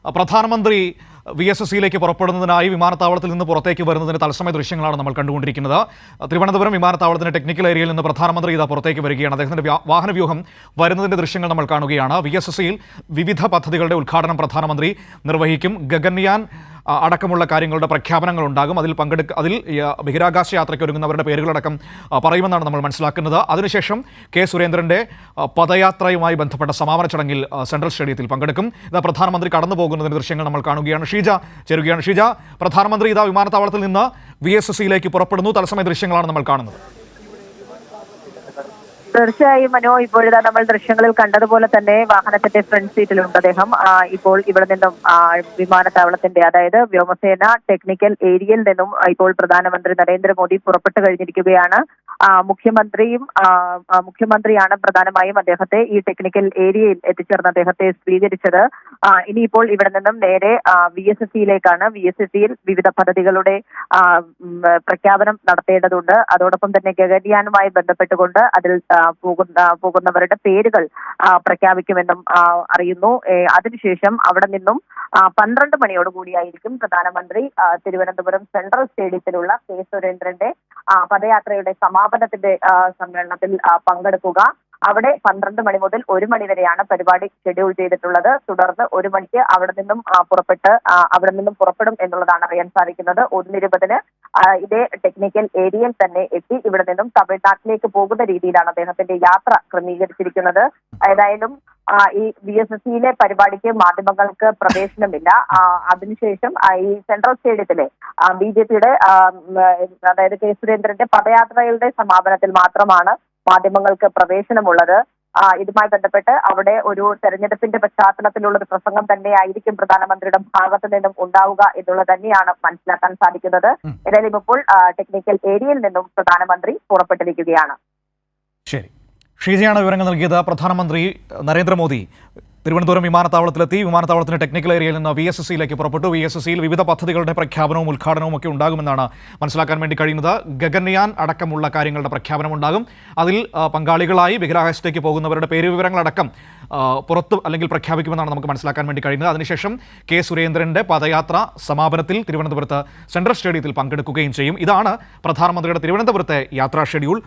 പ്രധാനമന്ത്രി VSSയിലേക്ക് പുറപ്പെടുന്നതിനായി വിമാനത്താവളത്തിൽ നിന്ന് പുറത്തേക്ക് വരുന്നതിന് തത്സമയ ദൃശ്യങ്ങളാണ് നമ്മൾ കണ്ടുകൊണ്ടിരിക്കുന്നത്. തിരുവനന്തപുരം വിമാനത്താവളത്തിന്റെ ടെക്നിക്കൽ ഏരിയയിൽ നിന്ന് പ്രധാനമന്ത്രി ഇതാ പുറത്തേക്ക് വരികയാണ്. അദ്ദേഹത്തിന്റെ വാഹനവ്യൂഹം വരുന്നതിന്റെ ദൃശ്യങ്ങൾ നമ്മൾ കാണുകയാണ്. VSSയിൽ വിവിധ പദ്ധതികളുടെ ഉദ്ഘാടനം പ്രധാനമന്ത്രി നിർവഹിക്കും. ഗഗൻയാൻ അടക്കമുള്ള കാര്യങ്ങളുടെ പ്രഖ്യാപനങ്ങൾ ഉണ്ടാകും. അതിൽ ബഹിരാകാശ യാത്രയ്ക്ക് ഒരുങ്ങുന്നവരുടെ പേരുകളടക്കം പറയുമെന്നാണ് നമ്മൾ മനസ്സിലാക്കുന്നത്. അതിനുശേഷം സുരേന്ദ്രന്റെ പദയാത്രയുമായി ബന്ധപ്പെട്ട സമാപന ചടങ്ങിൽ സെൻട്രൽ സ്റ്റേഡിയത്തിൽ പങ്കെടുക്കും. ഇതാ പ്രധാനമന്ത്രി കടന്നു പോകുന്നതിന്റെ ദൃശ്യങ്ങൾ നമ്മൾ കാണുകയാണ്. ഷീജ ചേരുകയാണ്. ഷീജ, പ്രധാനമന്ത്രി ഇതാ വിമാനത്താവളത്തിൽ നിന്ന് VSSയിലേക്ക് പുറപ്പെടുന്നു. തത്സമയ ദൃശ്യങ്ങളാണ് നമ്മൾ കാണുന്നത്. തീർച്ചയായും മനോ, ഇപ്പോഴിതാ നമ്മൾ ദൃശ്യങ്ങളിൽ കണ്ടതുപോലെ തന്നെ വാഹനത്തിന്റെ ഫ്രണ്ട് സീറ്റിലുണ്ട് അദ്ദേഹം. ഇപ്പോൾ ഇവിടെ നിന്നും വിമാനത്താവളത്തിന്റെ, അതായത് വ്യോമസേന ടെക്നിക്കൽ ഏരിയയിൽ നിന്നും ഇപ്പോൾ പ്രധാനമന്ത്രി നരേന്ദ്രമോദി പുറപ്പെട്ടു കഴിഞ്ഞിരിക്കുകയാണ്. മുഖ്യമന്ത്രിയാണ് പ്രധാനമായും അദ്ദേഹത്തെ ഈ ടെക്നിക്കൽ ഏരിയയിൽ എത്തിച്ചേർന്ന് അദ്ദേഹത്തെ സ്വീകരിച്ചത്. ഇനിയിപ്പോൾ ഇവിടെ നിന്നും നേരെ VSSയിലേക്കാണ്. VSSയിൽ വിവിധ പദ്ധതികളുടെ പ്രഖ്യാപനം നടത്തേണ്ടതുണ്ട്. അതോടൊപ്പം തന്നെ ഗഗൻയാനുമായി ബന്ധപ്പെട്ടുകൊണ്ട് അതിൽ പോകുന്നവരുടെ പേരുകൾ പ്രഖ്യാപിക്കുമെന്നും അറിയുന്നു. അതിനുശേഷം അവിടെ നിന്നും 12 മണിയോടുകൂടിയായിരിക്കും പ്രധാനമന്ത്രി തിരുവനന്തപുരം സെൻട്രൽ സ്റ്റേഡിയത്തിലുള്ള സുരേന്ദ്രന്റെ പദയാത്രയുടെ സമാപനത്തിന്റെ സമ്മേളനത്തിൽ പങ്കെടുക്കുക. അവിടെ 12 മണി മുതൽ 1 മണി വരെയാണ് പരിപാടി ഷെഡ്യൂൾ ചെയ്തിട്ടുള്ളത്. തുടർന്ന് 1 മണിക്ക് അവിടെ നിന്നും പുറപ്പെടും എന്നുള്ളതാണ് അറിയാൻ സാധിക്കുന്നത്. 1:20 ഇതേ ടെക്നിക്കൽ ഏരിയയിൽ തന്നെ എത്തി ഇവിടെ നിന്നും തമിഴ്നാട്ടിലേക്ക് പോകുന്ന രീതിയിലാണ് അദ്ദേഹത്തിന്റെ യാത്ര ക്രമീകരിച്ചിരിക്കുന്നത്. ഏതായാലും ഈ VSSയിലെ പരിപാടിക്ക് മാധ്യമങ്ങൾക്ക് പ്രവേശനമില്ല. അതിനുശേഷം ഈ സെൻട്രൽ സ്റ്റേഡിയത്തിലെ BJPയുടെ അതായത് സുരേന്ദ്രന്റെ പദയാത്രയുടെ സമാപനത്തിൽ മാത്രമാണ് മാധ്യമങ്ങൾക്ക് പ്രവേശനമുള്ളത്. ഇതുമായി ബന്ധപ്പെട്ട് അവിടെ ഒരു തെരഞ്ഞെടുപ്പിന്റെ പശ്ചാത്തലത്തിലുള്ള ഒരു പ്രസംഗം തന്നെയായിരിക്കും പ്രധാനമന്ത്രിയുടെ ഭാഗത്തു നിന്നും ഉണ്ടാവുക എന്നുള്ളത് തന്നെയാണ് മനസ്സിലാക്കാൻ സാധിക്കുന്നത്. ഏതായാലും ഇപ്പോൾ ടെക്നിക്കൽ ഏരിയയിൽ നിന്നും പ്രധാനമന്ത്രി പുറപ്പെട്ടിരിക്കുകയാണ്. ശരി, ഷീജയാണ് വിവരങ്ങൾ നൽകിയത്. പ്രധാനമന്ത്രി നരേന്ദ്രമോദി തിരുവനന്തപുരം വിമാനത്താവളത്തിലെത്തി. വിമാനത്താവളത്തിന്റെ ടെക്നിക്കൽ ഏരിയയിൽ നിന്ന് VSSയിലേക്ക് പുറപ്പെട്ടു. VSSയിൽ വിവിധ പദ്ധതികളുടെ പ്രഖ്യാപനവും ഉദ്ഘാടനവും ഒക്കെ ഉണ്ടാകുമെന്നാണ് മനസ്സിലാക്കാൻ വേണ്ടി കഴിയുന്നത്. ഗഗൻയാൻ അടക്കമുള്ള കാര്യങ്ങളുടെ പ്രഖ്യാപനം ഉണ്ടാകും. അതിൽ പങ്കാളികളായി ബഹിരാകാശത്തേക്ക് പോകുന്നവരുടെ പേര് വിവരങ്ങളടക്കം പുറത്ത് അല്ലെങ്കിൽ പ്രഖ്യാപിക്കുമെന്നാണ് നമുക്ക് മനസ്സിലാക്കാൻ വേണ്ടി കഴിയുന്നത്. അതിനുശേഷം സുരേന്ദ്രന്റെ പദയാത്ര സമാപനത്തിൽ തിരുവനന്തപുരത്ത് സെൻട്രൽ സ്റ്റേഡിയത്തിൽ പങ്കെടുക്കുകയും ചെയ്യും. ഇതാണ് പ്രധാനമന്ത്രിയുടെ തിരുവനന്തപുരത്തെ യാത്രാ ഷെഡ്യൂൾ.